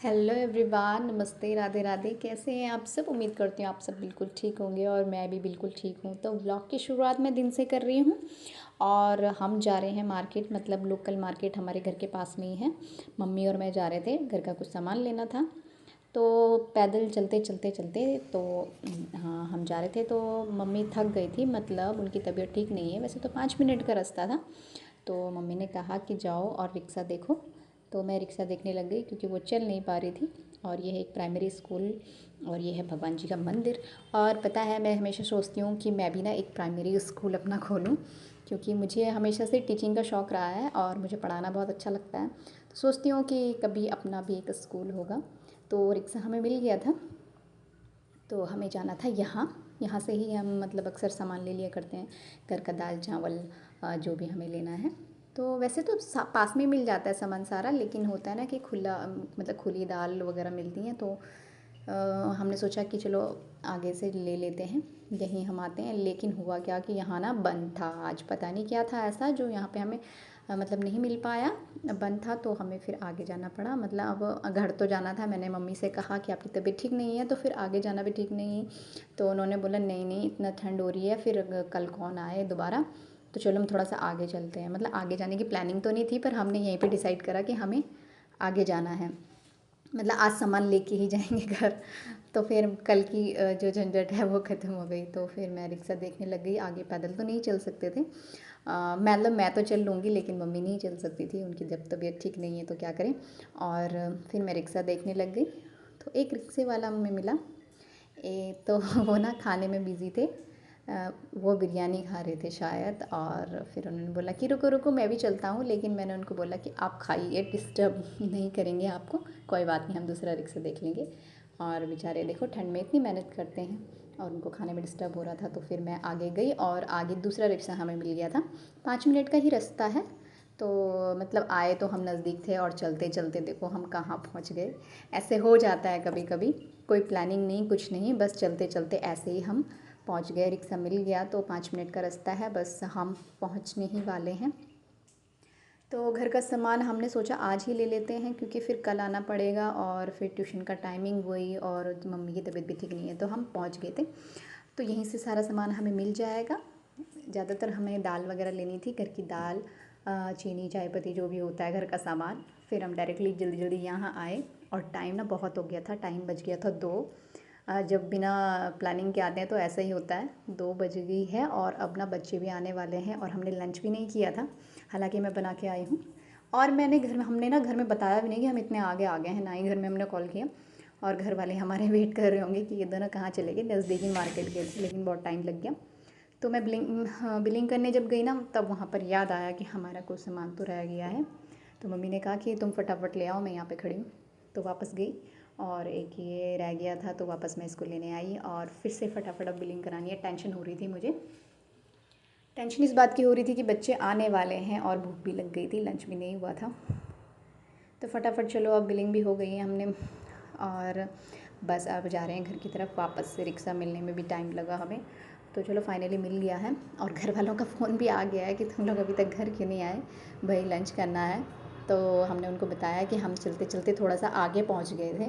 Hello everyone, नमस्ते, राधे राधे। कैसे हैं आप सब? उम्मीद करती हूँ आप सब बिल्कुल ठीक होंगे और मैं भी बिल्कुल ठीक हूँ। तो व्लॉग की शुरुआत मैं दिन से कर रही हूँ और हम जा रहे हैं मार्केट, मतलब लोकल मार्केट हमारे घर के पास में ही है। मम्मी और मैं जा रहे थे, घर का कुछ सामान लेना था। तो पैदल चलते चलते चलते तो हाँ हम जा रहे थे। तो मम्मी थक गई थी, मतलब उनकी तबीयत ठीक नहीं है। वैसे तो 5 मिनट का रास्ता था। तो मम्मी ने कहा कि जाओ और रिक्शा देखो। तो मैं रिक्शा देखने लग गई क्योंकि वो चल नहीं पा रही थी। और ये है एक प्राइमरी स्कूल और ये है भगवान जी का मंदिर। और पता है, मैं हमेशा सोचती हूँ कि मैं भी ना एक प्राइमरी स्कूल अपना खोलूँ, क्योंकि मुझे हमेशा से टीचिंग का शौक़ रहा है और मुझे पढ़ाना बहुत अच्छा लगता है। तो सोचती हूँ कि कभी अपना भी एक स्कूल होगा। तो रिक्शा हमें मिल गया था। तो हमें जाना था यहाँ यहाँ से ही हम मतलब अक्सर सामान ले लिया करते हैं, घर का दाल चावल जो भी हमें लेना है। तो वैसे तो पास में मिल जाता है सामान सारा, लेकिन होता है ना कि खुला मतलब खुली दाल वगैरह मिलती हैं। तो हमने सोचा कि चलो आगे से ले लेते हैं, यहीं हम आते हैं। लेकिन हुआ क्या कि यहाँ ना बंद था। आज पता नहीं क्या था ऐसा जो यहाँ पे हमें मतलब नहीं मिल पाया, बंद था। तो हमें फिर आगे जाना पड़ा। मतलब अब घर तो जाना था। मैंने मम्मी से कहा कि आपकी तबीयत ठीक नहीं है तो फिर आगे जाना भी ठीक नहीं है। तो उन्होंने बोला नहीं नहीं, इतना ठंड हो रही है, फिर कल कौन आए दोबारा। तो चलो हम थोड़ा सा आगे चलते हैं। मतलब आगे जाने की प्लानिंग तो नहीं थी, पर हमने यहीं पे डिसाइड करा कि हमें आगे जाना है। मतलब आज सामान लेके ही जाएंगे घर। तो फिर कल की जो झंझट है वो ख़त्म हो गई। तो फिर मैं रिक्शा देखने लग गई। आगे पैदल तो नहीं चल सकते थे। मतलब मैं तो चल लूँगी, लेकिन मम्मी नहीं चल सकती थी, उनकी जब तबीयत ठीक नहीं है तो क्या करें। और फिर मैं रिक्शा देखने लग गई। तो एक रिक्शे वाला हमें मिला। तो वो ना खाने में बिज़ी थे। वो बिरयानी खा रहे थे शायद। और फिर उन्होंने बोला कि रुको रुको मैं भी चलता हूँ, लेकिन मैंने उनको बोला कि आप खाइए, डिस्टर्ब नहीं करेंगे आपको, कोई बात नहीं, हम दूसरा रिक्शा देख लेंगे। और बेचारे देखो ठंड में इतनी मेहनत करते हैं और उनको खाने में डिस्टर्ब हो रहा था। तो फिर मैं आगे गई और आगे दूसरा रिक्शा हमें मिल गया था। 5 मिनट का ही रास्ता है। तो मतलब आए तो हम नज़दीक थे और चलते चलते देखो हम कहाँ पहुँच गए। ऐसे हो जाता है कभी कभी, कोई प्लानिंग नहीं कुछ नहीं, बस चलते चलते ऐसे ही हम पहुंच गए। रिक्शा मिल गया। तो 5 मिनट का रास्ता है, बस हम पहुंचने ही वाले हैं। तो घर का सामान हमने सोचा आज ही ले लेते हैं, क्योंकि फिर कल आना पड़ेगा और फिर ट्यूशन का टाइमिंग वही, और मम्मी की तबीयत भी ठीक नहीं है। तो हम पहुंच गए थे। तो यहीं से सारा सामान हमें मिल जाएगा। ज़्यादातर हमें दाल वगैरह लेनी थी, घर की दाल, चीनी चाय पत्ती जो भी होता है घर का सामान। फिर हम डायरेक्टली जल्दी जल्दी यहाँ आए। और टाइम ना बहुत हो गया था, टाइम बज गया था 2। जब बिना प्लानिंग के आते हैं तो ऐसा ही होता है। 2 बज गई है और अब ना बच्चे भी आने वाले हैं और हमने लंच भी नहीं किया था, हालांकि मैं बना के आई हूँ। और हमने ना घर में बताया भी नहीं कि हम इतने आगे आ गए हैं, ना ही घर में हमने कॉल किया। और घर वाले हमारे वेट कर रहे होंगे कि ये दोनों कहाँ चले गए, नज़दीकी मार्केट गए थे, लेकिन बहुत टाइम लग गया। तो मैं बिलिंग करने जब गई ना, तब वहाँ पर याद आया कि हमारा कुछ सामान तो रह गया है। तो मम्मी ने कहा कि तुम फटाफट ले आओ, मैं यहाँ पे खड़ी हूँ। तो वापस गई और एक ये रह गया था, तो वापस मैं इसको लेने आई और फिर से फटाफट अब बिलिंग करानी है। टेंशन हो रही थी मुझे। टेंशन इस बात की हो रही थी कि बच्चे आने वाले हैं और भूख भी लग गई थी, लंच भी नहीं हुआ था। तो फटाफट चलो अब बिलिंग भी हो गई है हमने। और बस अब जा रहे हैं घर की तरफ। वापस से रिक्शा मिलने में भी टाइम लगा हमें। तो चलो फाइनली मिल गया है। और घर वालों का फ़ोन भी आ गया है कि तुम लोग अभी तक घर क्यों नहीं आए, भाई लंच करना है। तो हमने उनको बताया कि हम चलते चलते थोड़ा सा आगे पहुंच गए थे,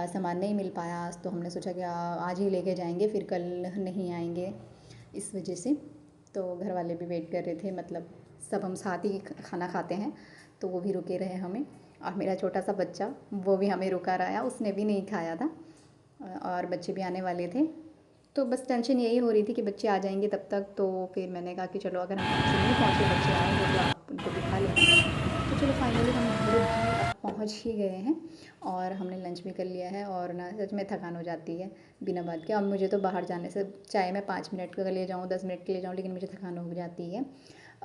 सामान नहीं मिल पाया आज। तो हमने सोचा कि आज ही लेके जाएंगे, फिर कल नहीं आएंगे, इस वजह से। तो घर वाले भी वेट कर रहे थे, मतलब सब हम साथ ही खाना खाते हैं, तो वो भी रुके रहे हमें। और मेरा छोटा सा बच्चा वो भी हमें रुका रहा, उसने भी नहीं खाया था। और बच्चे भी आने वाले थे। तो बस टेंशन यही हो रही थी कि बच्चे आ जाएंगे तब तक। तो फिर मैंने कहा कि चलो अगर हम टाइम से नहीं पहुँचे, बच्चे आएंगे तो आप उनको दिखा लेना। तो चलो फाइनली हम घर भी अब पहुँच ही गए हैं और हमने लंच भी कर लिया है। और ना सच में थकान हो जाती है बिना बात के। अब मुझे तो बाहर जाने से, चाहे मैं 5 मिनट के लिए जाऊँ 10 मिनट के लिए जाऊँ, लेकिन मुझे थकान हो जाती है।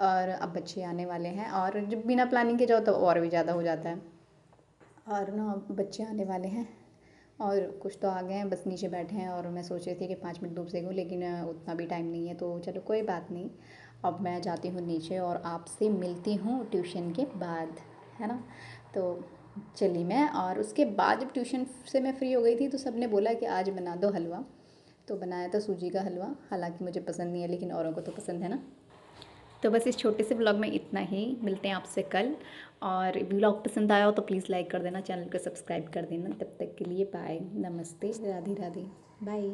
और अब बच्चे आने वाले हैं और जब बिना प्लानिंग के जाओ तो और भी ज़्यादा हो जाता है। और ना बच्चे आने वाले हैं और कुछ तो आ गए हैं, बस नीचे बैठे हैं। और मैं सोच रही थी कि 5 मिनट धूप सेकूं, लेकिन उतना भी टाइम नहीं है। तो चलो कोई बात नहीं, अब मैं जाती हूँ नीचे और आपसे मिलती हूँ ट्यूशन के बाद, है ना। तो चली मैं, और उसके बाद जब ट्यूशन से मैं फ्री हो गई थी तो सब ने बोला कि आज बना दो हलवा। तो बनाया था सूजी का हलवा, हालांकि मुझे पसंद नहीं है, लेकिन औरों को तो पसंद है ना। तो बस इस छोटे से व्लॉग में इतना ही, मिलते हैं आपसे कल। और व्लॉग पसंद आया हो तो प्लीज़ लाइक कर देना, चैनल को सब्सक्राइब कर देना। तब तक के लिए बाय, नमस्ते, राधे राधे, बाय।